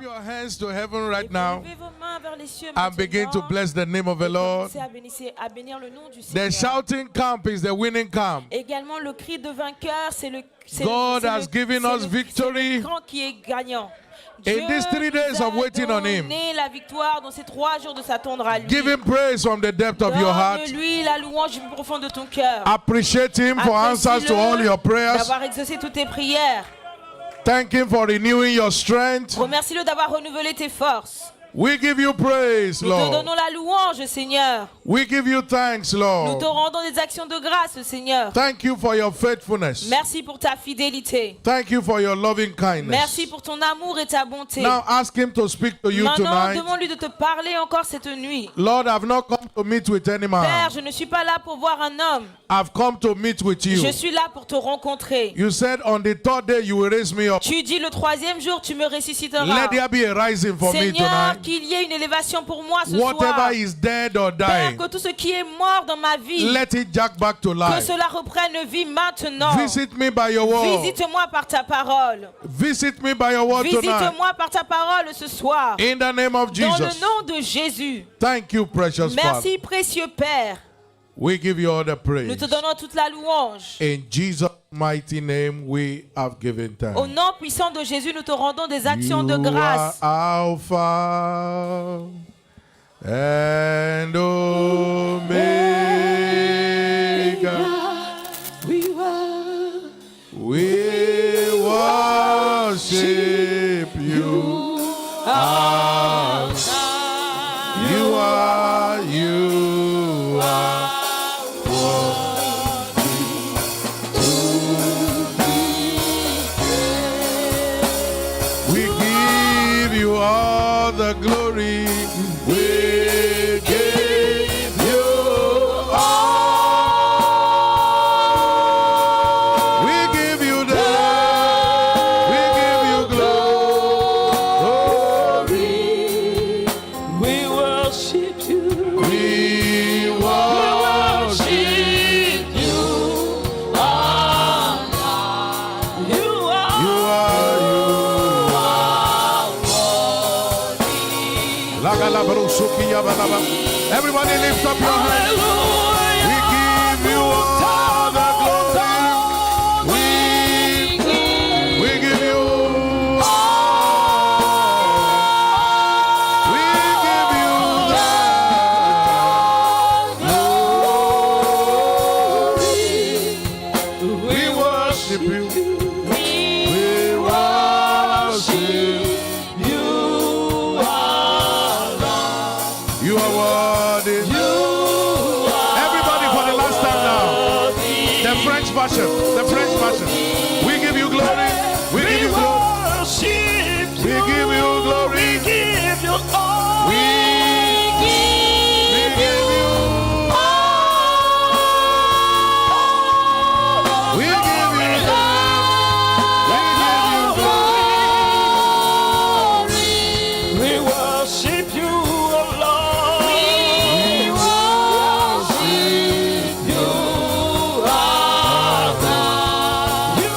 your hands to heaven right Et puis, now levez vos mains vers les cieux and begin to maintenant. bless the name of the Et Lord. commencez à bénir le nom du The Seigneur. shouting camp is the winning camp. Également, le cri de vainqueur, c'est le God has given us victory grand qui est gagnant. in these 3 days of waiting on Him. Donné la victoire dans ces 3 jours de s'attendre à lui. Give Him praise from the depth of your heart. Donne-lui la louange du plus profond de ton cœur. Appreciate Him for answers to all your prayers. D'avoir exaucé toutes tes prières. Thank Him for renewing your strength. Remercie-le d'avoir renouvelé tes forces. We give you praise, Nous te Lord. donnons la louange, Seigneur. We give you thanks, Nous Lord. te rendons des actions de grâce, Seigneur. Thank you for your faithfulness. Merci pour ta fidélité. Thank you for your loving kindness. Merci pour ton amour et ta bonté. Now ask Him to speak to you Maintenant, tonight. demande-lui de te parler encore cette nuit. Lord, I've not come to meet with any Père, man. je ne suis pas là pour voir un homme. I've come to meet with you. Je suis là pour te rencontrer. You said on the 3rd day you will raise me up. Tu dis le 3e jour, tu me ressusciteras. Let there be a rising for me Seigneur, tonight. qu'il y ait une élévation pour moi ce Whatever soir. is dead or Père, dying, que tout ce qui est mort dans ma vie, let it jack back to que life. cela reprenne vie maintenant. Visit me by your word. Visite-moi par ta parole. Visit me by your word tonight. Visite-moi par ta parole ce soir. In the name of Dans le Jesus. nom de Jésus. Thank you, precious Father. Merci, précieux Père. We give you all the Nous praise. te donnons toute la louange. In Jesus' mighty name we have given Au thanks. nom puissant de Jésus, nous te rendons des actions de You grâce. are Alpha and Omega. We worship you. You are We give you all the glory. We give you all. We give you the. We give you glory. We worship you. We worship. You are. You are Everybody lift up your hands. We give you all the glory. We give you all. We give you the glory. We worship you. We worship. You are worthy. Everybody for the last time now. The French version. The French version. We give you glory. We give you glory. We give you glory. We give you all. We give you all. We give you glory. We worship you, O Lord. We worship You are God. You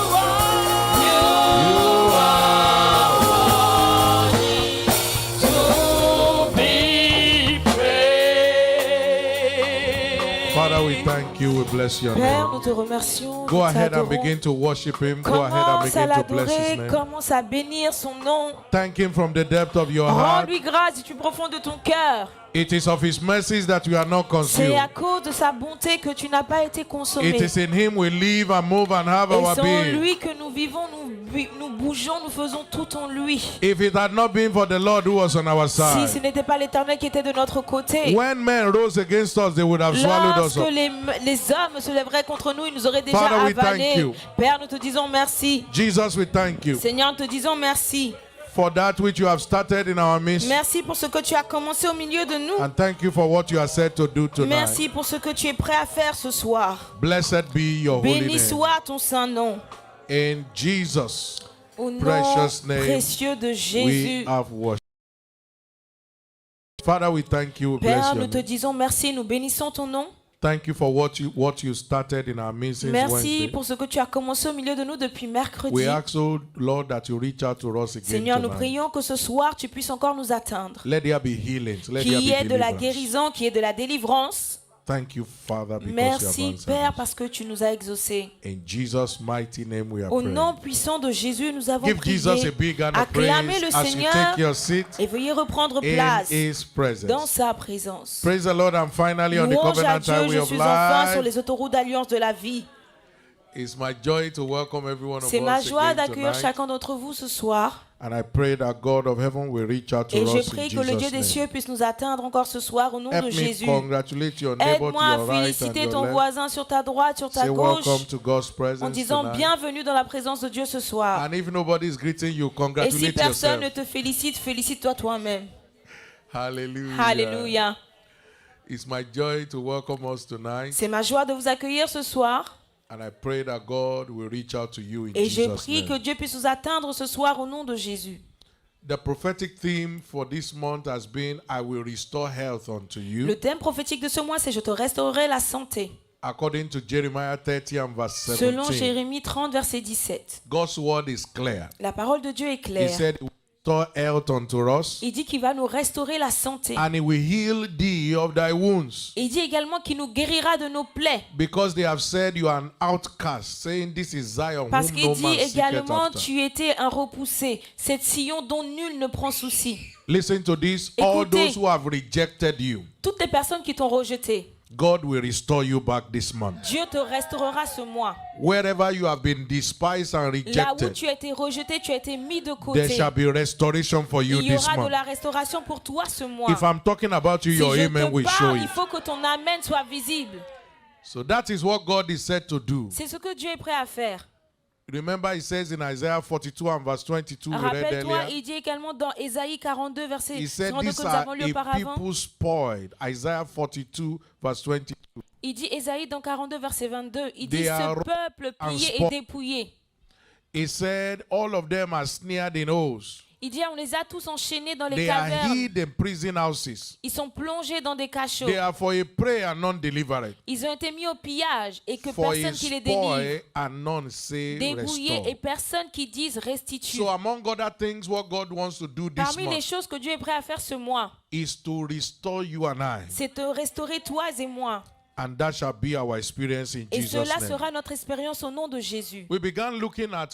are to be praised. Father, we thank you. We bless your Père, name. nous te remercions. Go nous ahead and t'adorons. begin to worship him. Go ahead and Commence à begin to bless his l'adorer, name. commence à bénir son nom. Thank him from the depth of your heart. Rends-lui grâce du plus profond de ton cœur. It is of his mercies that we are not C'est à consumed. cause de sa bonté que tu n'as pas été consommé. It is in him we live and move and have Et our c'est en being. lui que nous vivons, nous bougeons, nous faisons tout en lui. If it had not been for the Lord who was on our Si ce side, n'était pas l'Éternel qui était de notre côté, when men rose against us, they would have swallowed us lorsque up. les hommes se lèveraient contre nous, ils nous auraient déjà Father, we thank avalés. you. Père, nous te disons merci. Jesus, we thank you Seigneur, nous te disons merci. for that which you have started in our midst. Merci pour ce que tu as commencé au milieu de nous. And thank you for what you are said to do tonight. Merci pour ce que tu es prêt à faire ce soir. Blessed be your holy Béni name. soit ton saint nom. In Jesus' Au nom precious name, précieux de we Jésus. have worship. Father, we thank you. We bless Père, your nous te name. disons merci, nous bénissons ton nom. Thank you for what you started in our meeting since Merci Wednesday. pour ce que tu as commencé au milieu de nous depuis mercredi. We ask, oh Lord, that you reach out to us again Seigneur, nous tonight. prions que ce soir, tu puisses encore nous atteindre. Let there be healing. Let there Qu'il y be ait de la deliverance. guérison, qu'il y ait de la délivrance. Thank you, Father, because you Merci, have answered Père, us. parce que tu nous as exaucés. In Jesus' mighty name we are Au praying. nom puissant de Jésus, nous avons Give prié. Jesus a big hand of Acclamez praise le as you Seigneur take your seat et veuillez reprendre in place His dans presence. sa présence. Praise the Lord. I'm finally on the Louange à covenant Dieu, highway je of suis enfin sur life. les autoroutes d'alliance de la vie. It's my joy to welcome every one of C'est ma us joie again d'accueillir tonight. chacun d'entre vous ce soir. And I pray that God of heaven will reach out to Et je us in prie que le Dieu Jesus' des name. cieux puisse nous atteindre encore ce soir au nom Help de me Jésus. congratulate your neighbor to Aide-moi à your right and féliciter your ton left. voisin sur ta droite, sur ta Say gauche, welcome to God's en presence disant tonight. bienvenue dans la présence de Dieu ce soir. And if nobody is greeting you, Et si congratulate personne ne yourself. te félicite, félicite-toi toi-même. Hallelujah. Alléluia. It's my joy to welcome us tonight. C'est ma joie de vous accueillir ce soir. And I pray that God will reach out to you in Et je Jesus' prie que name. Dieu puisse vous atteindre ce soir au nom de Jésus. The prophetic theme for this month has been, I will restore health unto you. Le thème prophétique de ce mois, c'est « Je te restaurerai la santé According to Jeremiah 30 and verse ». Selon 17. Jérémie 30, verset 17. God's word is clear. La parole de Dieu est He claire. said, He will restore health unto us, Il dit qu'il va nous restaurer la santé. and He will heal thee of thy wounds. Il dit également qu'il nous guérira de nos plaies. Because they have said you are an outcast, saying this is Zion, Parce whom qu'il no dit man seeketh également, after. tu étais un repoussé, cette Sion dont nul ne prend souci. Listen to this. All Écoutez. those who have rejected you, Toutes les personnes qui t'ont rejeté, God will restore you back this month. Dieu te restaurera ce mois. Wherever you have been despised and Là où rejected, tu as été rejeté, tu as été mis de there côté. shall be restoration for you Il y this aura de month. la restauration pour toi ce mois. If I'm talking about you, Si your je amen te will show parle, il it. faut que ton amen soit visible. So that is what God is said to do. C'est ce que Dieu est prêt à faire. Remember, He says in Isaiah 42 and verse 22, we read Rappelle-toi, earlier, il dit également dans Ésaïe 42, verset He said, 32 these que nous are avons lu a auparavant. people spoiled. Isaiah 42 verse 22. Il dit Ésaïe dans 42, verset 22, il They dit are ce peuple plié et spoiled. dépouillé. He said, all of them are snared in holes. Il dit on les a tous enchaînés dans les They are cavernes. hid in prison houses. Ils sont plongés dans des cachots. They are for a prey and none delivered. Ils ont été mis au pillage et que For a personne qui les délivre. spoil and none say Débrouillés et restore. personne qui dise restitue. So among other things, what God wants to do this Parmi les month choses que Dieu est prêt à faire ce mois, is to restore you and I. c'est de restaurer toi et moi. And that shall be our experience in Et Jesus' cela name. sera notre expérience au nom de Jésus. We began looking at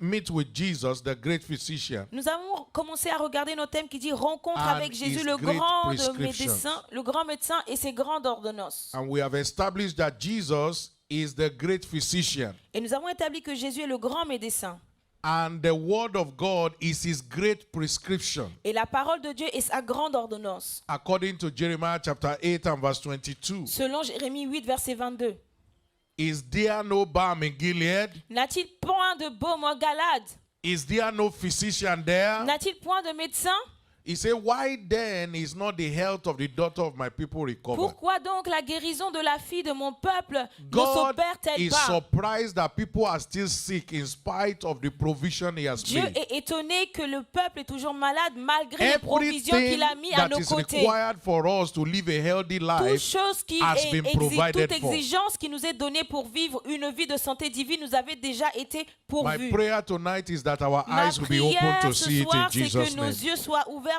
meet with Jesus, the great physician. Nous avons commencé à regarder nos thèmes qui dit rencontre And avec Jésus, his le great grand prescriptions. médecin et ses grandes ordonnances. And we have established that Jesus is the great physician. Et nous avons établi que Jésus est le grand médecin. And the word of God is his great prescription. Et la parole de Dieu est sa grande ordonnance. According to Jeremiah chapter 8 and verse 22. Selon Jérémie 8, verset 22. Is there no balm in Gilead? N'a-t-il point de baume en Galade? Is there no physician there? N'a-t-il point de médecin? He said, why then is not the health of the daughter of my people recovered? Pourquoi donc la guérison de la fille de mon peuple ne God s'opère-t-elle is pas? surprised that people are still sick in spite of the provision he has Dieu made. est étonné que le peuple est toujours malade malgré les provisions qu'il a mis à that nos is côtés. required for us to live a healthy Toute life chose qui has est been provided toute for. exigence qui nous est donnée pour vivre une vie de santé divine nous avait déjà été My pourvue. prayer tonight is that our Ma eyes will be open prière to ce see it in soir, c'est Jesus' que nos name. yeux soient ouverts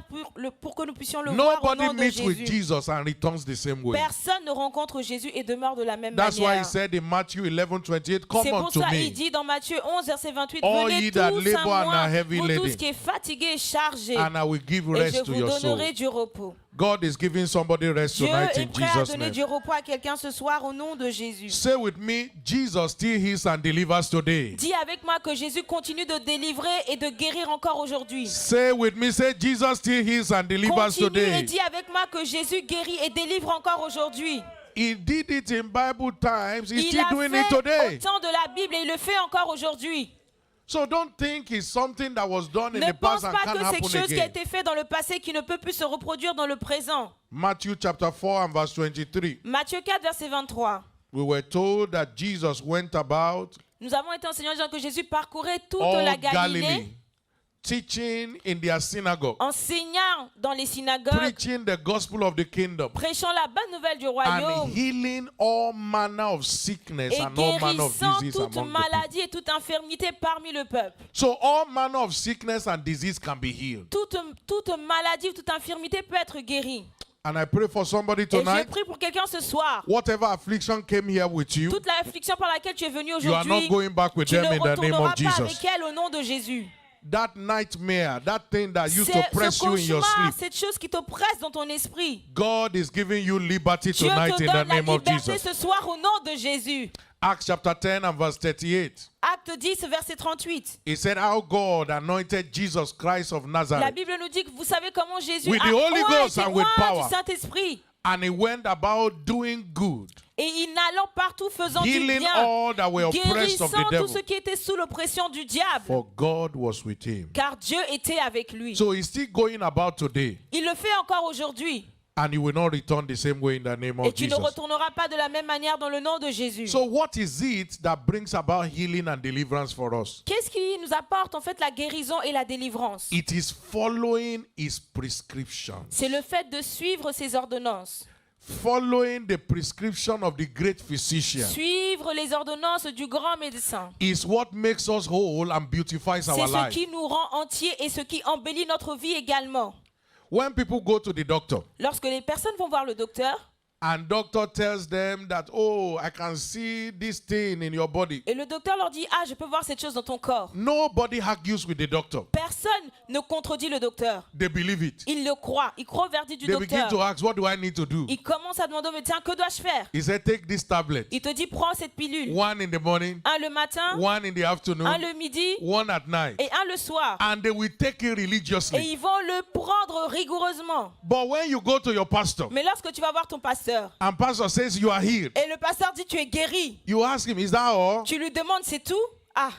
pour que nous puissions le voir au Nobody nom de meets with Jésus. Jesus and returns the same way. Personne ne rencontre Jésus et demeure de la même That's why he manière. said in Matthew 11:28, come C'est pour unto ça me. il dit dans Matthieu 11, verset 28, All venez ye that tous à labor and moi, are heavy vous tous laden, qui êtes fatigués et chargés, and I will give et je rest to vous your soul. donnerai du repos. God is giving somebody rest Dieu tonight est in prêt à Jesus' donner name. du repos à quelqu'un ce soir au nom de Jésus. Say with me, Jesus still heals and delivers today. Dis avec moi que Jésus continue de délivrer et de guérir encore aujourd'hui. Say with me, say Jesus still heals and delivers Continue et today. dis avec moi que Jésus guérit et délivre encore aujourd'hui. He did it in Bible times. He's Il still a doing it fait au today. temps de la Bible et il le fait encore aujourd'hui. So don't think it's something that was done in Ne the pense past and pas can't que c'est quelque happen chose qui a again. été fait dans le passé qui ne peut plus se reproduire dans le présent. Matthew chapter 4 and verse 23. Matthieu 4, verset 23. We were told that Jesus went about Nous avons été enseignés en disant que Jésus parcourait toute all la Galilée, Galilee, teaching in their synagogue, enseignant dans les synagogues, preaching the gospel of the kingdom, prêchant la bonne nouvelle du royaume and healing all manner of sickness et and all manner of guérissant disease toute among the people. maladie et toute infirmité parmi le peuple. So all manner of sickness and disease can be healed. Toute maladie, toute infirmité peut être guérie. And I pray for somebody Et je tonight, prie pour quelqu'un ce soir. whatever affliction came here with you, Toute l'affliction par laquelle tu es venu you are not aujourd'hui, going back with tu ne them in the name retourneras of pas Jesus. avec elle au nom de Jésus. That nightmare, that thing that used to C'est press ce you in your cauchemar, sleep, cette chose qui t'oppresse dans ton esprit. God is giving you liberty Dieu tonight te in the donne la name of liberté Jesus. ce soir au nom de Jésus. Acts chapter 10 and verse 38. Acte 10, verset 38. He said how God anointed Jesus Christ of La Nazareth, Bible nous dit que vous savez comment Jésus With a the Holy Ghost été and with oint power. du Saint-Esprit. and he went about doing good, Et il allant partout faisant du healing bien, all that were oppressed of the guérissant tous devil, ceux qui étaient sous l'oppression du diable. for God was with him. Car Dieu était avec lui. So he's still going about today, Il le fait encore aujourd'hui. and he will not return the same way in the name Et of tu ne Jesus. retourneras pas de la même manière dans le nom de Jésus. So what is it that brings about healing and deliverance for us? Qu'est-ce qui nous apporte en fait la guérison et la délivrance? It is following his prescriptions. C'est le fait de suivre ses ordonnances. Following the prescription of the great physician Suivre les ordonnances du grand médecin. is what makes us whole and beautifies C'est our ce life. qui nous rend entiers et ce qui embellit notre vie également. When people go to the doctor Lorsque les personnes vont voir le docteur and doctor tells them that, oh, I can see this thing in your body, et le docteur leur dit « Ah, je peux voir cette chose dans ton corps nobody argues with the doctor. ». Personne ne contredit le docteur. They believe it. Il le croit. Il croit au verdict du They begin to docteur. ask, what do I need to do? Il commence à demander au médecin « Que dois-je faire ?» He said, take this tablet. Il te dit « Prends cette pilule. One in the morning, Un le matin, one in the un afternoon, le midi one at night. et un le soir. And they will take it Et religiously. ils vont le prendre rigoureusement. But when you go to your pastor Mais lorsque tu vas voir ton pasteur and pastor says you are healed, et le pasteur dit « Tu es guéri », you ask him, is that all? tu lui demandes « C'est tout ?» Ah,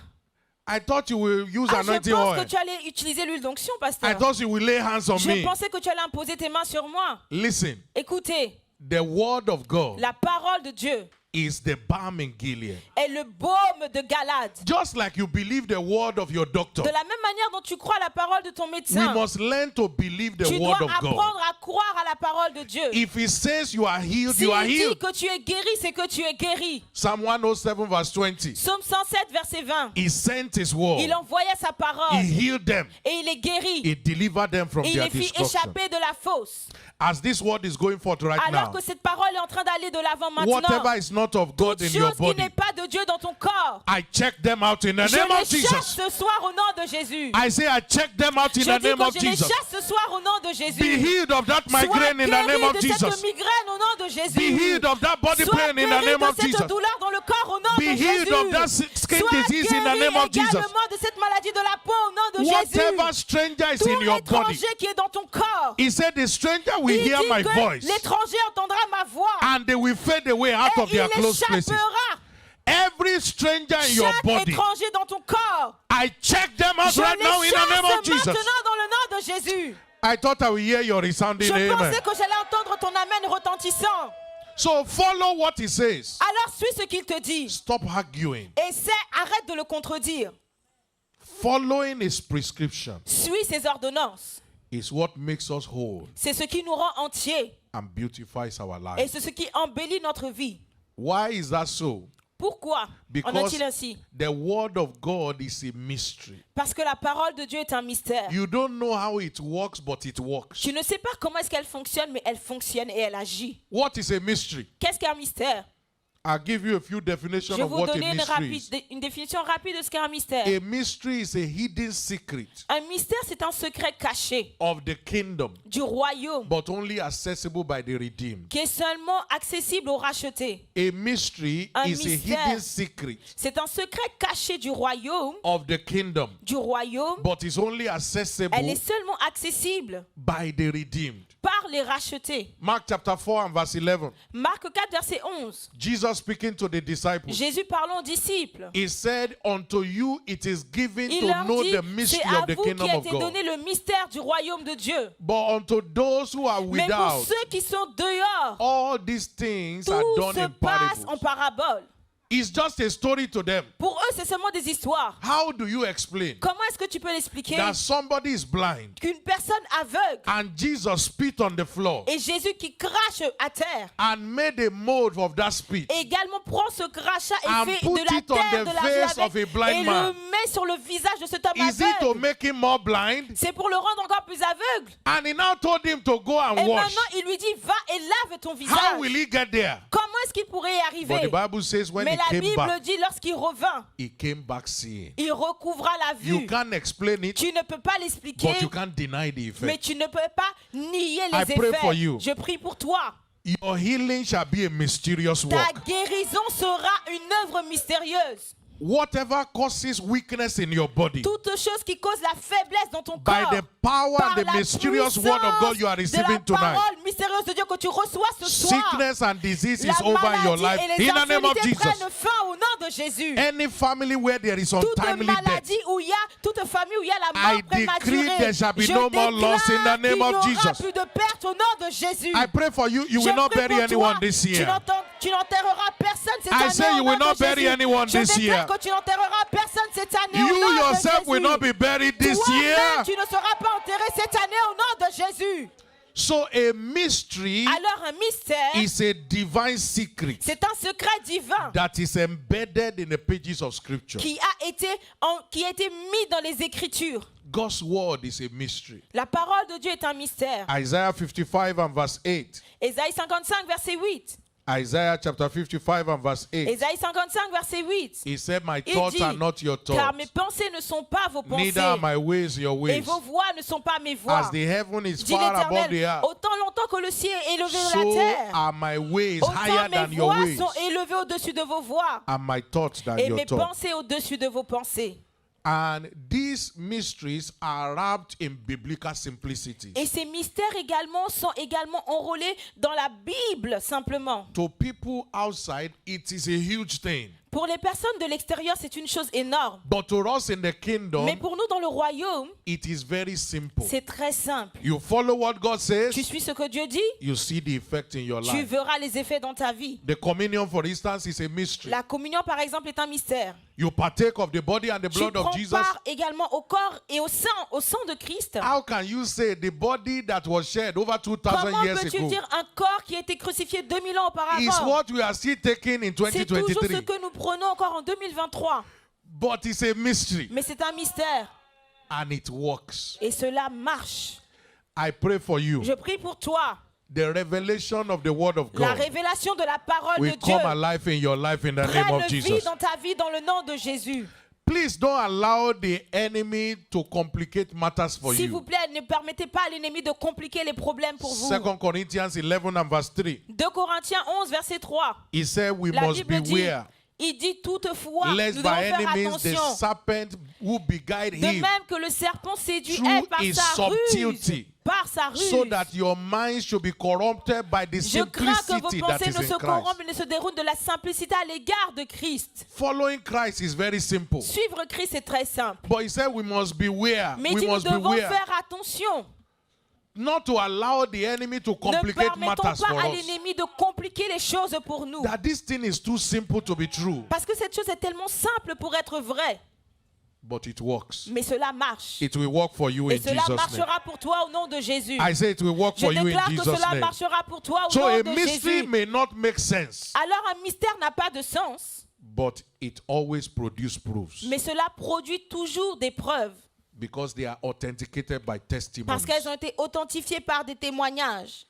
I thought you will use je anointing pense oil. que tu allais utiliser l'huile d'onction, I pasteur. thought you will lay hands on Je me. pensais que tu allais imposer tes mains sur moi. Listen, Écoutez, the word of God la parole de Dieu is the balm in Gilead. est le baume de Galade. Just like you believe the word of your doctor, De la même manière dont tu crois à la parole de ton we médecin, must learn to believe the tu dois word of God. apprendre à croire à la parole de Dieu. If he says you are healed, S'il you are dit healed. que tu es guéri, c'est que tu es guéri. Psalm 107 verse 20. Psaume 107, verset 20. He sent his word. Il envoyait sa He parole healed them. et il les guérit. He delivered them from Et il their les fit destruction. échapper de la fosse. As this word is going forth right Alors now, que cette parole est en train d'aller de l'avant maintenant, whatever is not of God toute in your chose qui body, n'est pas de Dieu dans ton corps, I check them out in the je name les of chasse Jesus. ce soir au nom de Jésus. I say I check them out in Je the dis name of que je les Jesus. chasse ce soir au nom de Jésus. Be healed of that Sois migraine in the name guéri of de Jesus. cette migraine au nom de Jésus. Be healed of that body Sois pain in the guéri name de of cette Jesus. douleur dans le corps au nom Be de healed Jésus. of that skin Sois disease in the guéri name of Jesus. également de cette maladie de la peau au nom de Whatever Jésus. stranger is Tout in your body, l'étranger qui est dans ton corps, he said the stranger will il hear dit my que voice l'étranger entendra ma voix and they will fade away out et of their il close places. échappera. Every stranger in your Chaque body, étranger dans ton corps, I check them out je right now les in the name of chasse Jesus. maintenant dans le nom de Jésus. I thought I would hear your resounding Je amen. pensais que j'allais entendre ton amen retentissant. So follow what he says. Alors suis ce qu'il te dit. Stop arguing. Essaie, arrête de le contredire. Following his prescription Suis ses ordonnances. is what makes us whole C'est ce qui nous rend entiers and beautifies our et life. c'est ce qui embellit notre vie. Why is that so? Pourquoi en Because est-il ainsi? the word of God is a mystery. Parce que la parole de Dieu est un mystère. You don't know how it works, but it works. Tu ne sais pas comment est-ce qu'elle fonctionne, mais elle fonctionne et elle agit. What is a mystery? Qu'est-ce qu'un mystère? I'll give you a few definitions Je vais of vous what a donner mystery is. une définition rapide de ce qu'est un mystère. A mystery is a hidden secret Un mystère, c'est un secret caché of the kingdom, du royaume but only accessible by the redeemed. qui est seulement accessible aux rachetés. A mystery Un is a mystère. hidden secret C'est un secret caché du royaume, of the kingdom, but is only accessible Elle est seulement accessible by the redeemed. par les rachetés. Mark chapter 4 and verse 11. Marc 4, verset 11. Jesus speaking to the disciples. Jésus parlant aux disciples. He said, unto you it is given Il to leur know dit, the c'est mystery à of the vous qui kingdom a of été God. donné le mystère du royaume de Dieu. But unto those who are Mais pour without, ceux qui sont dehors, all these things are tout done se in passe en parables. parabole. It's just a story to them. Pour eux, c'est seulement des histoires. How do you explain Comment est-ce que tu peux l'expliquer? that somebody is blind Qu'une personne aveugle and Jesus spit on the floor et Jésus qui crache à terre and made a mold of that spit également prend ce crachat et and fait put de la it on terre the de la face vie of a avec blind et man? le met sur le visage de cet homme Is it to aveugle? make him more blind? C'est pour le rendre encore plus aveugle. And he now told him to go and Et wash. maintenant, il lui dit, va et lave ton How visage. will he get there? Comment est-ce qu'il pourrait y But the arriver? Bible says when Mais he la came Bible back, dit, lorsqu'il revint, he came back seeing. il recouvra la You vue. can't explain it, Tu ne peux pas l'expliquer, but you can't deny the mais effect. tu ne peux pas nier I les pray for you. effets. Je prie pour toi. Your healing shall be a mysterious Ta work. guérison sera une œuvre mystérieuse. Whatever causes weakness in your body, Toute chose qui cause la faiblesse dans ton by corps, the power par and the la mysterious word of God you are puissance de la receiving tonight, parole mystérieuse de Dieu que tu reçois ce soir, sickness and disease la is over in your maladie life. et les In the name of infirmités Jesus. prennent fin au nom de Jésus. Any family where there is Toute untimely death, maladie où il y a, toute famille où il y a la I mort prématurée, decree there shall be je no more loss in the déclare name of qu'il n'y aura Jesus. plus de perte au nom de Jésus. I pray for you, you Je will not prie bury pour anyone toi, this year. tu n'enterreras personne cette I année say au you nom will de not bury Jésus. anyone Je this year. déclare que tu n'enterreras personne cette année You au nom de yourself Jésus. will not be buried this Toi-même, year. tu ne seras pas enterré cette année au nom de Jésus. So a mystery Alors un mystère, is a divine secret c'est un secret divin that is embedded in the pages of scripture. qui a été mis dans les Écritures. God's word is a mystery. La parole de Dieu est un mystère. Isaiah 55 and verse 8. Ésaïe 55, verset 8. Isaiah chapter 55 and verse 8. Ésaïe 55, verset 8. He said, my Il thoughts dit, are not your car thoughts, mes pensées ne sont pas vos pensées, neither are my ways your et ways. vos voix ne sont pas mes voix. As the heaven is Dit far above the l'Éternel, earth, autant longtemps que le ciel est élevé de la so terre, are my ways autant higher mes than your voix ways, sont élevées au-dessus de vos voix, and my thoughts than et your mes thoughts. pensées au-dessus de vos pensées. And these mysteries are wrapped in biblical simplicity. Et ces mystères également sont également enrôlés dans la Bible, simplement. To people outside, it is a huge thing. Pour les personnes de l'extérieur, c'est une chose énorme. But to us in the kingdom, Mais pour nous, dans le royaume, it is very simple. c'est très simple. You follow what God says, Tu suis ce que Dieu dit, you see the effect in your tu life. verras les effets dans ta vie. The communion, for instance, is a mystery. La communion, par exemple, est un mystère. You partake of the body and the Tu blood of prends Jesus. part également au corps et au sang de Christ. How can you say the body that was shed over 2000 Comment years peux-tu ago dire un corps qui a été crucifié 2000 ans is auparavant? what we are still taking in C'est toujours ce 2023? que nous prenons encore en 2023. But it's a mystery Mais c'est un mystère. and it works. Et cela marche. I pray for you. Je prie pour toi. The revelation of the word of La God révélation de la parole will de Dieu come alive in your life in the name prenne of vie Jesus. dans ta vie dans le nom de Jésus. Please don't allow the enemy to complicate matters for S'il vous you. plaît, ne permettez pas à l'ennemi de compliquer les problèmes pour vous. 2 Corinthians 11 and verse 3. 2 Corinthiens 11, verset 3. He said we La must Bible dit, beware il dit toutefois, lest nous devons by faire any means the attention. serpent who beguiled De him, même que le serpent séduit through Ève par his sa subtlety, ruse. Par sa ruse. so that your mind should be corrupted by the Je crains que vos simplicity that pensées is ne in se Christ. corrompent et ne se déroulent de la simplicité à l'égard de Christ. Following Christ is very simple. Suivre Christ est très simple. But he said we must beware. Mais We dit, nous must devons beware faire attention. not to allow the enemy to Ne complicate permettons matters for pas à us. l'ennemi de compliquer les choses pour nous. That this thing is too simple to be true, Parce que cette chose est tellement simple pour être vraie. but it works. Mais cela marche. It will work for you Et in cela Jesus' name. marchera pour toi au nom de Jésus. I say it will work Je for you in déclare que Jesus' cela name. marchera pour toi au So nom a de mystery Jésus. may not make sense, Alors un mystère n'a pas de sens, but it always produces proofs mais cela produit toujours des preuves. because they are authenticated by testimonies. Parce qu'elles ont été authentifiées par des témoignages.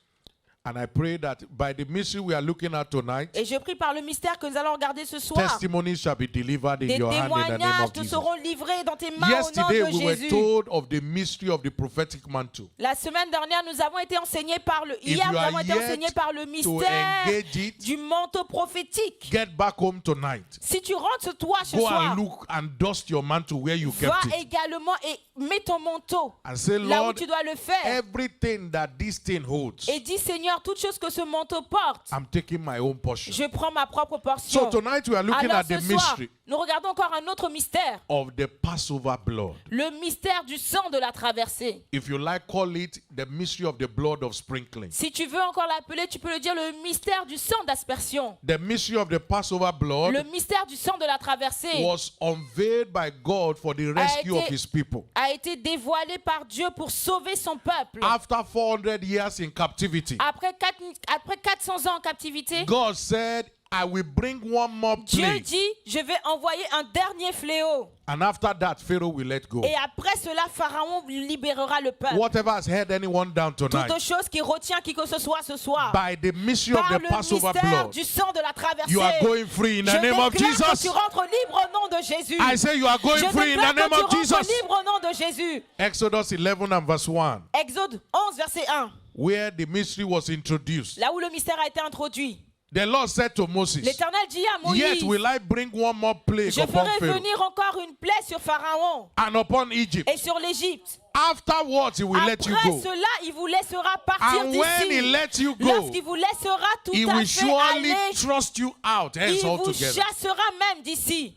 And I pray that by the mystery we are looking at tonight, Et je prie par le mystère que nous allons regarder ce soir, testimonies shall be delivered in des your hand in the name témoignages of te Jesus. seront livrés dans tes mains au Yesterday nom de we were Jésus. told of the mystery of the prophetic mantle. La semaine dernière, nous avons été enseignés par le If hier, you nous are avons été yet enseignés par le to mystère engage it, du manteau prophétique. get back home tonight. Si tu rentres ce toi ce Go soir, and look and dust your mantle where you va kept it. également et mets ton manteau And say, là où Lord, tu dois le faire. everything that this thing holds, Et dis, Seigneur, Seigneur, toute chose que ce manteau porte, I'm taking my own portion. je prends ma propre So portion. tonight we are looking Alors at ce the soir, mystery nous regardons encore un autre mystère, of the Passover blood. le mystère du sang de la traversée. If you like, call it the mystery of the blood of sprinkling. Si tu veux encore l'appeler, tu peux le dire le mystère du sang d'aspersion. The mystery of the Passover blood Le mystère du sang de la traversée was unveiled by God for the rescue of his people. a été dévoilé par Dieu pour sauver son peuple. After 400 years in captivity, Après 400 ans en captivité, God said, I will bring one more Dieu plague. dit, je vais envoyer un dernier fléau. And after that, Pharaoh will let go. Et après cela, Pharaon libérera le peuple. Whatever has held anyone down tonight, Toute chose qui retient qui que ce soit ce soir, by the mystery of par the le Passover mystère blood, du sang de la traversée, you are going free in the name of je déclare que Jesus. tu rentres libre au nom de Jésus. I say you are Je going free in déclare the name que tu of rentres Jesus. libre au nom de Jésus. Exodus 11 and verse 1, Exode 11, verset 1. where the mystery was introduced. Là où le mystère a été introduit. The Lord said to Moses, L'Éternel dit à Moïse, yet will I bring one more plague je upon ferai Pharaoh venir encore une plaie sur Pharaon and upon Egypt. et sur l'Égypte. Afterwards, he will let you Après go. cela, il vous laissera partir And when he d'ici. lets you go, Lorsqu'il vous laissera tout he à will fait surely aller, trust you out, hence il vous altogether. chassera même d'ici.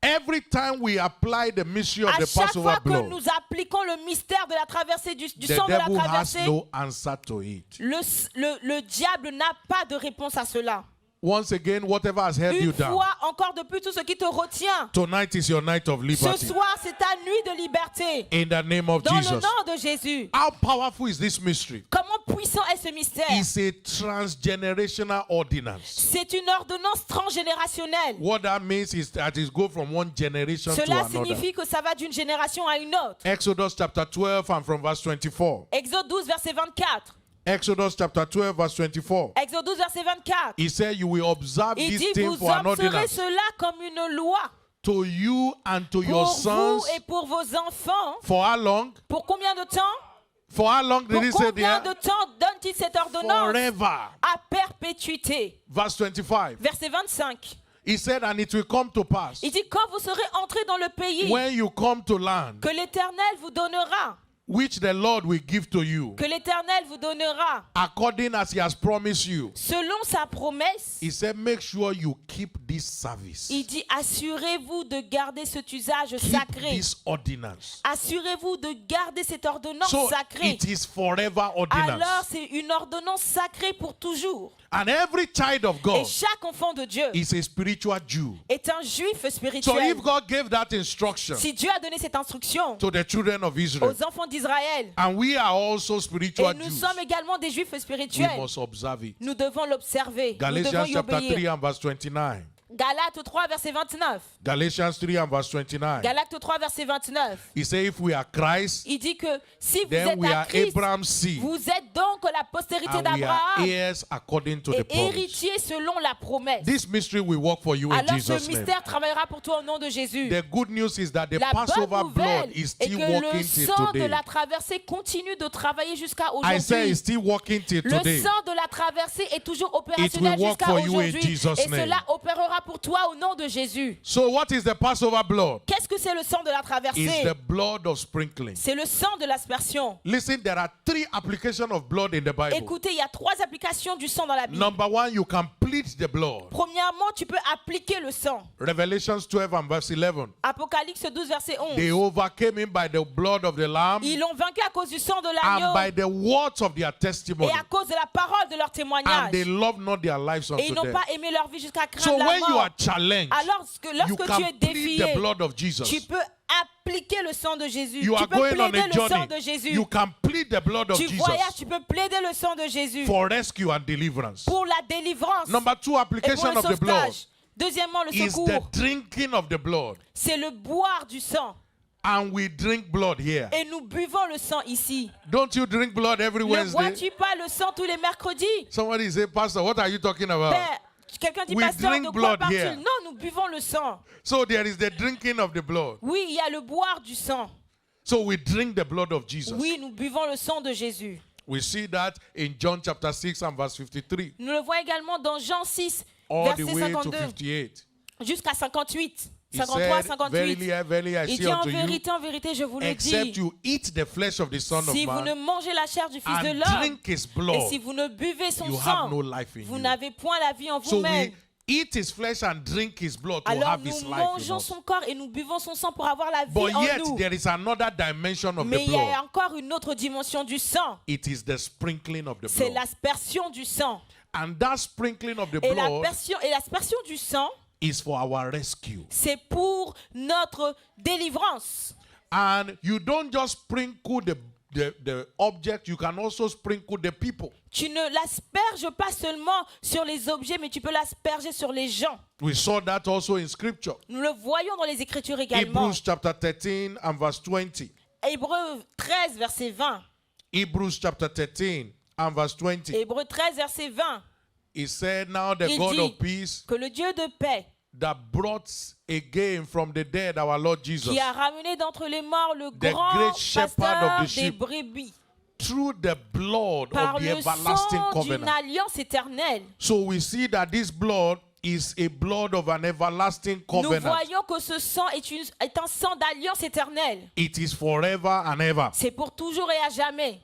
Every time we apply the mystery of À the chaque Passover fois que blood, nous appliquons le mystère de la traversée du the sang de la devil has traversée, no answer to it. le diable n'a pas de réponse à cela. Once again, whatever has held you Une down, fois encore de plus, tout ce qui te retient, tonight is your night of ce liberty. soir, c'est ta nuit de liberté. In the name of Dans le Jesus. nom de Jésus. How powerful is this mystery? Comment puissant est ce mystère? It's a transgenerational ordinance. C'est une ordonnance transgénérationnelle. What that means is that it goes from one generation to Cela another. signifie que ça va d'une génération à une autre. Exodus chapter 12 and from verse 24. Exode 12, verset 24. Exodus chapter 12 verse 24. Exode 12, verset 24. He said, you will observe Il this dit, thing vous for an observerez ordinance cela comme une loi to you and to your pour sons. vous et pour vos enfants. For how long? Pour combien de temps? For how long did Pour he say combien there? de temps donne-t-il cette ordonnance? Forever. À perpétuité. Verse 25. Verset 25. He said, and it will come to pass Il dit, quand vous serez entrés dans le pays when you come to land, que l'Éternel vous donnera, which the Lord will give to you, que l'Éternel vous donnera, according as he has promised you. selon sa promesse, He said, make sure you keep this service. il dit, assurez-vous de garder cet usage Keep sacré. this ordinance. Assurez-vous de garder cette ordonnance So sacrée. it is forever ordinance. Alors, c'est une ordonnance sacrée pour toujours. And every child of Et God chaque enfant de Dieu is a spiritual Jew. est un juif So spirituel. if God gave that instruction Si Dieu a donné cette instruction to the children of Israel, aux enfants d'Israël, and we are also et spiritual nous Jews, sommes également des juifs we spirituels, must observe it. nous devons l'observer. Nous devons Galatians y chapter 3 obéir. and verse 29. Galates 3, verset 29. Galatians 3 and verse 29. Galates 3, verset 29. He said, if we are Christ, Il dit que si vous then êtes we à are Christ, Abraham's seed, vous êtes donc la postérité and we are d'Abraham heirs according to the et promise. héritier selon la promesse. This mystery will work for you in Alors Jesus' ce name. mystère travaillera pour toi au nom de Jésus. The good news is that the La Passover bonne blood nouvelle is est still que le working till sang de today. la traversée continue de travailler jusqu'à I say aujourd'hui. it's still working till Le today. sang de la traversée est toujours It opérationnel will work jusqu'à for you in aujourd'hui. Jesus' Et name. cela opérera pour toi au nom de Jésus. So what is the Passover blood? Qu'est-ce que c'est le sang de la It's traversée? the blood of sprinkling. C'est le sang de l'aspersion. Listen, there are 3 applications of blood in the Bible. Écoutez, il y a 3 applications du sang dans la Bible. Number 1, you can plead the blood. Premièrement, tu peux appliquer le sang. Revelations 12 and verse 11. Apocalypse 12, verset 11. They overcame him by the blood of the Lamb Ils l'ont vaincu à cause du sang de and l'agneau by the words of their et testimony. à cause de la parole de leur And témoignage. they loved not their lives Et unto ils n'ont death. pas aimé leur vie jusqu'à So craindre la when you mort. are challenged, Alors que you lorsque tu can es plead défié, the blood of tu Jesus. peux appliquer le sang de Jésus. You Tu are peux going on plaider a le sang de journey. Jésus. You can plead the blood of Tu Jesus voyages, tu peux plaider le sang de Jésus for rescue and deliverance. pour la délivrance Number 2, et pour application le of the blood sauvetage. Deuxièmement, le is the secours, drinking of the blood. c'est le boire du sang. And we drink blood here. Et nous buvons le sang ici. Don't you drink blood every Ne Wednesday? bois-tu pas le sang tous les mercredis? Somebody say, Pastor, what are you talking about? Père, quelqu'un dit, We pasteur, drink de quoi blood parles-tu? here. Non, nous buvons le sang. So there is the drinking of the blood. Oui, il y a le boire du sang. So we drink the blood of Jesus. Oui, nous buvons le sang de Jésus. We see that in John chapter 6 and verse 53. Nous le voyons également dans Jean 6, All the verset way to 52 58. jusqu'à 58. He 53, said, 58. verily, verily, I Il say dit unto you, en vérité, je vous le except dis, you eat the flesh of the Son of si vous ne Man mangez la chair du Fils de and l'homme drink his et blood, si vous ne buvez son you have sang, no life in vous you. n'avez point la vie en So vous-même. we eat his flesh and drink his blood to Alors have his nous life in mangeons us. son corps et nous buvons son sang pour avoir la vie But en yet nous. there is another dimension of Mais the il y a blood. encore une autre dimension du sang. It is the sprinkling of the C'est blood. l'aspersion du sang. And that sprinkling of the Et blood l'aspersion du sang, is for our rescue. c'est pour notre délivrance. And you don't just sprinkle the object, you can also sprinkle the people. Tu ne l'asperges pas seulement sur les objets, mais tu peux l'asperger sur les gens. We saw that also in scripture. Nous le voyons dans les Écritures également. Hebrews chapter 13 and verse 20. Hébreux 13, verset 20. Hebrews chapter 13 and verse 20. Hébreux 13, verset 20. He said, now the Il God dit of peace que le Dieu de paix, that brought again from the dead our Lord Jesus, qui a ramené d'entre les morts le The grand great shepherd pasteur of the des sheep, brebis, through the blood par of the le everlasting sang d'une covenant. alliance éternelle. So we see that this blood is a blood of an everlasting Nous covenant. voyons que ce sang est un sang d'alliance éternelle. It is forever and ever. C'est pour toujours et à jamais.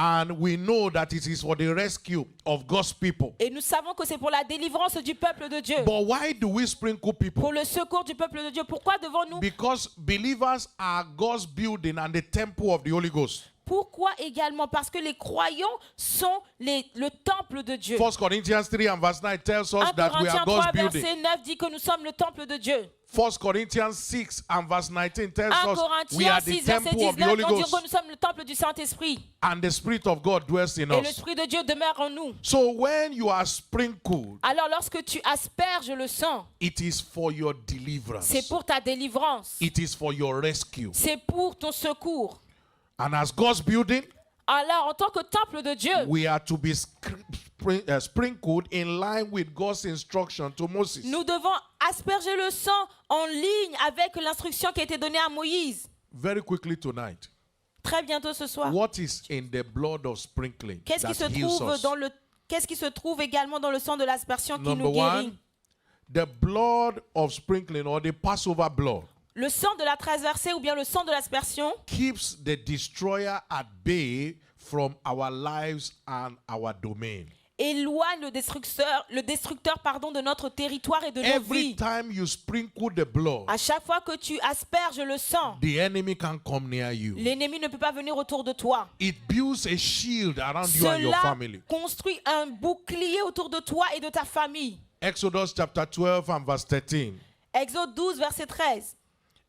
And we know that it is for the rescue of God's people. Et nous savons que c'est pour la délivrance du peuple de Dieu. But why do we sprinkle people? Pour le secours du peuple de Dieu. Pourquoi devons-nous? Because believers are God's building and the temple of the Holy Ghost. Pourquoi également? Parce que les croyants sont le temple de Dieu. 1 Corinthians 3 and verse 9 tells us 1 that we Corinthiens are God's 3, building. verset 9 dit que nous sommes le temple de Dieu. 1 Corinthians 6 and verse 19 tells 1 us we Corinthiens are the 6, verset temple of the 19, Holy on dit Ghost que nous sommes le temple du Saint-Esprit. and the Spirit of God dwells in Et us. l'Esprit de Dieu demeure en nous. So when you are sprinkled, Alors lorsque tu asperges le sang, it is for your deliverance. c'est pour ta délivrance. It is for your rescue. C'est pour ton secours. And as God's building, Alors en tant que temple de Dieu, we are to be sprinkled in line with God's instruction to Moses. nous devons asperger le sang en ligne avec l'instruction qui a été donnée à Moïse. Very quickly tonight, Très bientôt ce soir. what is in the blood of sprinkling Qu'est-ce qui se that heals trouve us? qu'est-ce qui se trouve également dans le sang de l'aspersion qui Number nous guérit? one, the blood of sprinkling or the Passover blood Le sang de la transversée ou bien le sang de l'aspersion keeps the destroyer at bay from our lives and our domain. éloigne le destructeur de notre territoire et de nos Every vies. time you sprinkle the blood, À chaque fois que tu asperges le sang, the enemy can come near you. l'ennemi ne peut pas venir autour de toi. It builds a shield around you and your Cela family. construit un bouclier autour de toi et de ta famille. Exodus chapter 12 and verse 13. Exode 12, verset 13.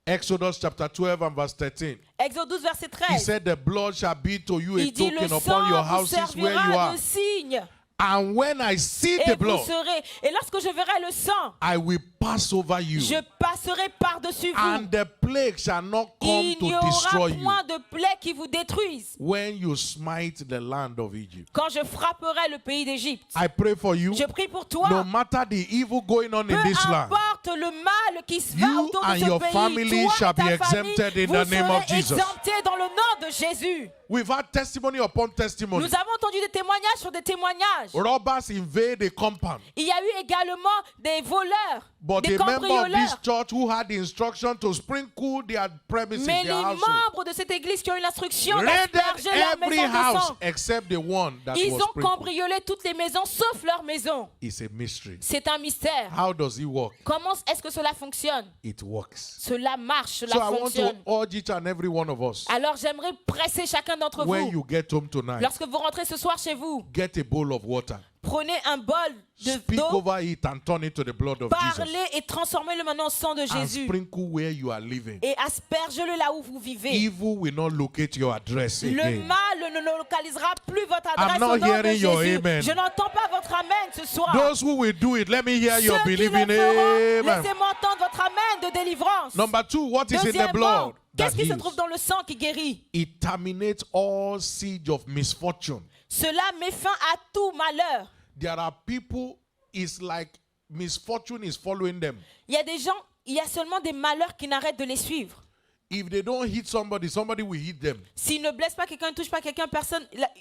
Exodus chapter 12 and verse 13. Exode 12, verset He 13. said, the blood shall be to you a Il dit, le token upon sang your vous houses where you servira are. de signe. And when I see Et the vous blood, serez. Et lorsque je verrai le sang, I will pass over you. je passerai par-dessus vous. And the plague shall not come Il to n'y aura destroy you point de plaie qui vous détruise when you smite the land of Egypt. quand je frapperai le pays d'Égypte. I pray for you. Je prie pour toi. No matter the evil going on Peu in this land, importe le mal qui se va you autour de and ce your pays, family toi shall et ta be famille, exempted in vous the name of serez Jesus. exemptés dans le nom de Jésus. we've had testimony upon testimony. Nous avons entendu des témoignages sur des témoignages. Robbers invade a compound. Il y a eu également des voleurs, But des a member of this cambrioleurs. church who had the instruction to sprinkle their premises, Mais their les household, membres de cette église qui ont eu l'instruction raided d'asperger leur every maison de house sang, except the one that ils was ont sprinkled. cambriolé toutes les maisons sauf leur maison. It's a mystery. C'est un mystère. How does it work? Comment est-ce que cela fonctionne? It works. Cela marche, So cela I want to fonctionne. urge each and every one of us, Alors j'aimerais presser chacun d'entre when vous. you get home tonight, Lorsque vous rentrez ce soir chez vous, get a bowl of water. prenez un bol Speak d'eau, over it and turn it to the blood of Jesus. parlez et transformez-le maintenant en sang de And Jésus. sprinkle where you are living. Et aspergez-le là où vous vivez. Evil will not locate your address Le again. mal ne localisera plus votre I'm adresse not au nom de hearing your Jésus. amen. Je n'entends pas votre amen ce soir. Those who will do it, let me hear your Ceux qui le believing. feront, Amen. laissez-moi entendre votre amen de délivrance. Number two, what is in the Deuxièmement, blood that qu'est-ce qui se heals? trouve dans le sang qui guérit? It terminates all siege of misfortune. Cela met fin à tout malheur. There are people, it's like misfortune is following them. Il y a des gens, il y a seulement des malheurs qui n'arrêtent de les suivre. If they don't hit somebody, somebody will hit them. S'ils ne blessent pas quelqu'un, ne touchent pas quelqu'un,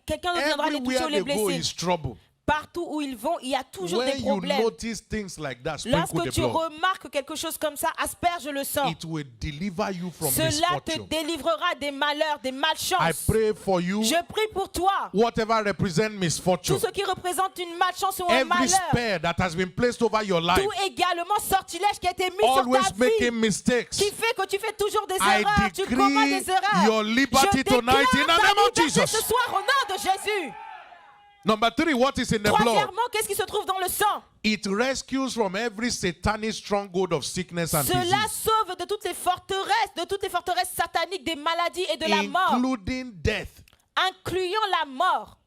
quelqu'un d'autre viendra les toucher ou Everywhere les they go blesser. is trouble. Partout où ils vont, il y a toujours When des you problèmes. notice things like that, sprinkle Lorsque the tu blood. remarques quelque chose comme ça, asperge le sang. It will deliver you from Cela te misfortune. délivrera des malheurs, des I malchances. pray for you. Je prie pour toi. Whatever represents misfortune, Tout ce qui représente une malchance ou un every malheur. spell that has been placed over your life, Tout également sortilège qui a été mis sur always ta vie. making mistakes. Qui fait que tu fais toujours des I erreurs. Tu commets decree des erreurs. your liberty Je tonight in the déclare ta name of liberté Jesus. ce soir au nom de Jésus. Number 3, what is in the blood? Troisièmement, qu'est-ce qui se trouve dans le sang? It rescues from every satanic stronghold of sickness and Cela disease, sauve de toutes les forteresses sataniques, des maladies et de la mort, including death. incluant la mort.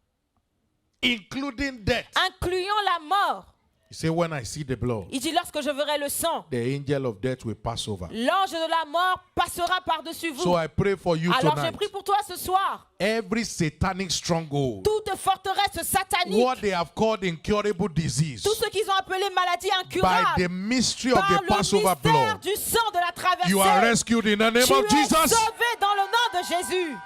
Including death. Incluant la mort. You say, when I see the blood, Il dit, lorsque je verrai le sang, the angel of death will pass over. l'ange de la mort passera par-dessus vous. So I pray for you Alors je tonight. prie pour toi ce soir. Every satanic stronghold, Toute forteresse satanique, what they have called incurable disease, tout ce qu'ils ont appelé maladie by incurable, the mystery of par the le Passover mystère blood, du sang de la traversée, you are rescued in the name tu of es Jesus. sauvé dans le nom de Jésus.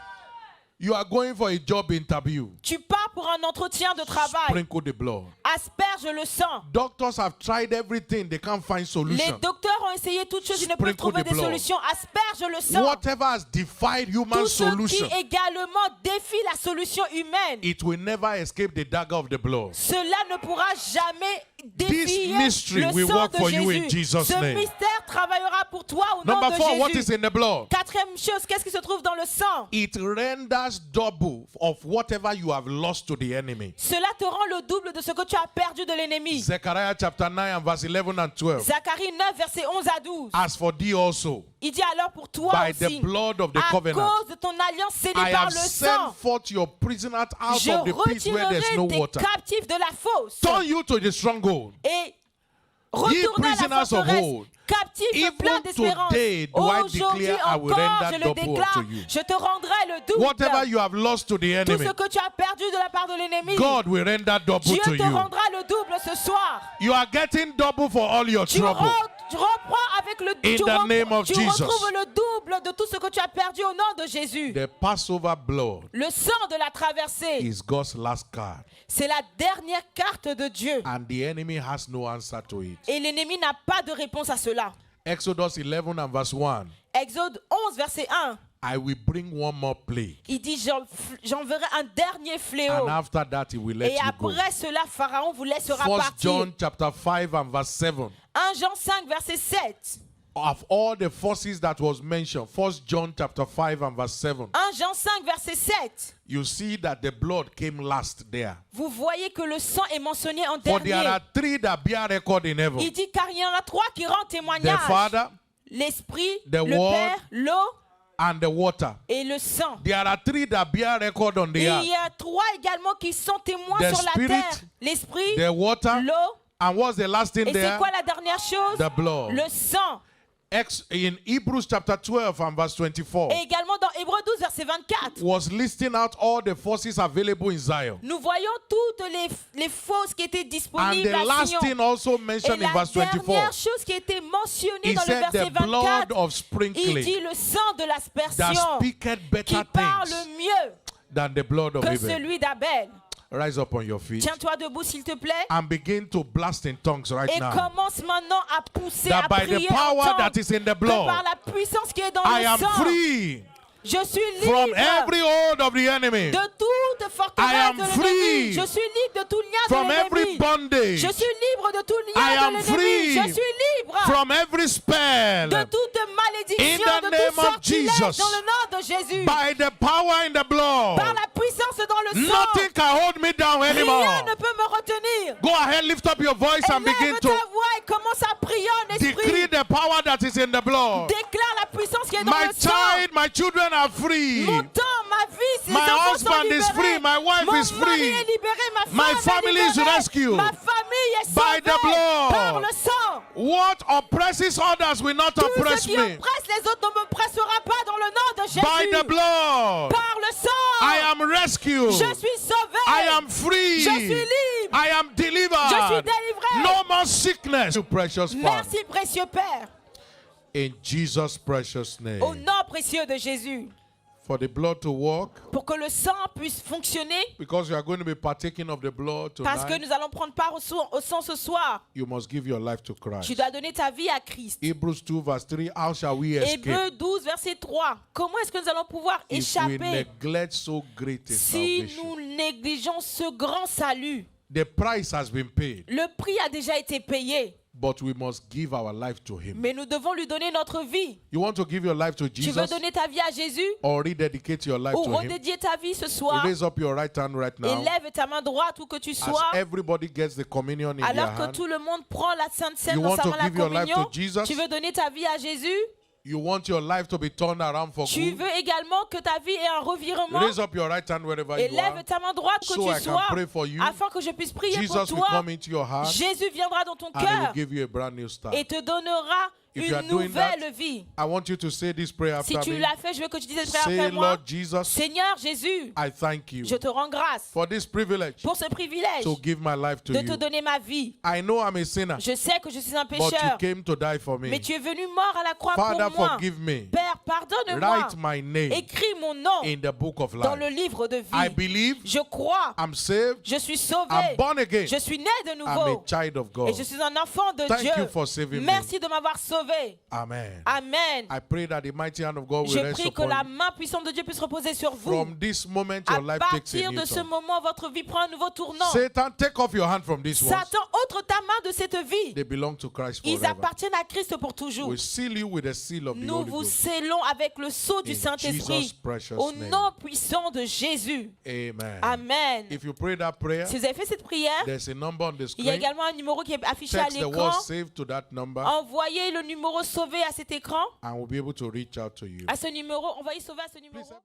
You are going for a job interview. Tu pars pour un entretien de travail. Sprinkle the blood. Asperge le sang. Doctors have tried everything, they can't find Les solution. docteurs ont essayé toutes choses, ils ne peuvent Sprinkle trouver the des blood. solutions. Asperge le sang. Whatever has defied human Tout ce qui solution, également défie la solution humaine, it will never escape the dagger of the blood. cela ne pourra jamais défier mystery le will sang work de for you Jésus. in Jesus' Ce name. mystère travaillera pour toi au nom Number de 4, what is Jésus. in the blood? Quatrième chose, qu'est-ce qui se trouve dans le sang? It renders double of whatever you have lost to the enemy. Cela te rend le double de ce que tu as perdu de l'ennemi. Zechariah chapter 9 and verse 11 and 12. Zacharie 9, versets 11 à 12. As for thee also, Il dit alors pour toi by the aussi, blood of the à covenant, cause de ton alliance scellée I par have le sent sang, forth your prisoners out je of the pit where there's retirerai no tes water. captifs de la fosse Turn you to the stronghold. et retourne à la prisoners of forteresse, old, captifs even plein d'espérance. today do I Aujourd'hui declare I will encore, render je le double déclare, unto you. je te rendrai le double. Whatever you have lost to the Tout enemy, ce que tu as perdu de la part de l'ennemi, God will render double Dieu to te you. rendra le double ce soir. You are getting double for all your Tu trouble. reprends avec le In the name of tu Jesus. retrouves le double de tout ce que tu as perdu au nom de Jésus. The Passover blood Le sang de la traversée, is God's last card, c'est la dernière carte de Dieu. and the enemy has no answer to it. Et l'ennemi n'a pas de réponse à cela. Exodus 11 and verse 1. Exode 11, verset 1. I will bring one more plague, Il dit, j'enverrai un dernier fléau. and after that he will let Et you go. après cela, Pharaon vous laissera 1 partir. John chapter 5 and verse 7. 1 Jean 5, verset 7. Of all the forces that was mentioned, 1 John chapter 5 and verse 7, 1 Jean 5, verset 7. you see that the blood came last there. Vous voyez que le sang est mentionné en For there dernier. are three that bear record in heaven: Il dit car il y en a trois qui rendent the témoignage. Father L'Esprit, the le Word, Père, l'eau and the water. et le sang. There are three that bear record on the Et il earth: y a trois également qui sont témoins The sur la Spirit, terre. L'Esprit, the water, l'eau. and what's the last thing Et c'est there? quoi la dernière chose? The blood. Le sang. In Hebrews chapter 12 and verse 24 Et également dans Hébreux 12, verset 24. was listing out all the forces available in Zion. Nous voyons toutes les fausses qui étaient And disponibles the à last Sion. thing also Et mentioned in la verse 24, dernière chose qui était mentionnée he dans le said verset the blood 24, of il sprinkling dit le sang de that l'aspersion speaketh qui better parle things mieux than the blood of que Abel. celui d'Abel. Rise up on your feet Tiens-toi debout s'il te plaît and begin to blast in tongues right et now. commence maintenant à pousser, That à by the prier en power tongues, that is in the que blood, par la puissance qui est dans I le am sang, free je suis from libre every hold of the enemy, de toute I forteresse am de free l'ennemi. Je suis libre de tout lien from de every l'ennemi. bondage, Je suis libre de tout I lien am de free l'ennemi. Je suis libre from every spell. de toute malédiction, In the de name tout of sortilège Jesus. dans le nom de Jésus. By the power in the blood, Par la puissance dans le sang, nothing can hold me down rien anymore. ne peut me retenir. Go ahead, lift up your voice and begin Élève to ta voix et commence à prier en esprit. decree the power that is in the blood. Déclare la puissance qui est dans My le sang. child, my children are free. Mon temps, ma vie, ses My enfants sont husband is libérés. free. My wife Mon is mari free. est libéré. Ma My femme family est is libérée. rescued Ma famille est by sauvée the blood. par le sang. What oppresses others will not Tout oppress ce qui me. oppresse les autres ne me pressera pas dans le nom de Jésus. By the blood, Par le sang, I am rescued. je suis sauvé. I am free. Je suis libre. I am Je suis delivered. délivré. No more sickness. You precious Father. Merci, précieux Père. In Jesus' precious name. Au nom précieux de Jésus. for the blood to work, pour que le sang puisse fonctionner, because you are going to be partaking of the blood parce que tonight, nous allons prendre part au sang ce soir, you must give your life to tu Christ. dois donner ta vie à Christ. Hebrews 2 verse 3, how shall we escape Hébreux 12, verset 3. Comment est-ce que nous allons pouvoir if we échapper neglect so great a si salvation? nous négligeons ce grand salut? The price has been paid, Le prix a déjà été payé, but we must give our life to Him. mais nous devons lui donner notre vie. You want to give your life to Tu veux Jesus donner ta vie à Jésus or rededicate your life ou to Him? redédier ta vie ce soir? Raise up your right hand right Et now. lève ta main droite où que tu As sois. everybody gets the communion in their Alors que hand, tout le monde prend la Sainte Seine You dans want sa to main, la give your life communion. to Jesus? Tu veux donner ta vie à Jésus? you want your life to be turned around for Tu good, veux également que ta vie ait un revirement? raise up your right hand wherever Et you are, lève ta main droite que so tu I can sois, pray for you. afin que je puisse prier pour Jesus will toi. come into your heart Jésus viendra dans ton and He will cœur give you a brand new start. et te donnera If you are une doing nouvelle that, vie. I want you to say this prayer Si after tu me. l'as fait, je veux que tu dises cette prière Say, après moi. Lord Jesus, Seigneur Jésus, I thank you je te rends grâce for this privilege pour ce privilège to give my life to de te you. donner ma vie. I know I'm a sinner, Je sais que je suis un but you pécheur, came to die for mais me. tu es venu mort à la croix Father, pour moi. forgive me. Père, pardonne-moi. Write my name Écris mon nom in the book of dans le life. livre de I vie. believe Je crois, I'm saved. je suis I'm sauvé, born again. je suis né de I'm a nouveau child of et God. je suis un enfant de Thank you Dieu. for saving me. Merci de m'avoir sauvé. Amen. Amen. I pray that the mighty hand of God will Je rest prie que upon la you. main puissante de Dieu puisse reposer sur vous. From this moment, À your life takes a partir new de ce turn. moment, votre vie prend un nouveau tournant. Satan, take off your hand from this one. Satan, ôte ta main de cette vie. They belong to Christ Ils forever. appartiennent à Christ pour toujours. We seal you with the seal of the Nous Holy vous Ghost. scellons avec le sceau du In Saint-Esprit. Jesus' precious Au name. nom puissant de Jésus. Amen. Amen. If you pray that prayer, Si vous avez fait cette prière, there's a number on the il y a screen. également un numéro qui est affiché à Text the l'écran. word save to that number, Envoyez le numéro sauvé à cet écran. and we'll be able to reach out to you. À ce numéro, envoyez sauvé à ce numéro.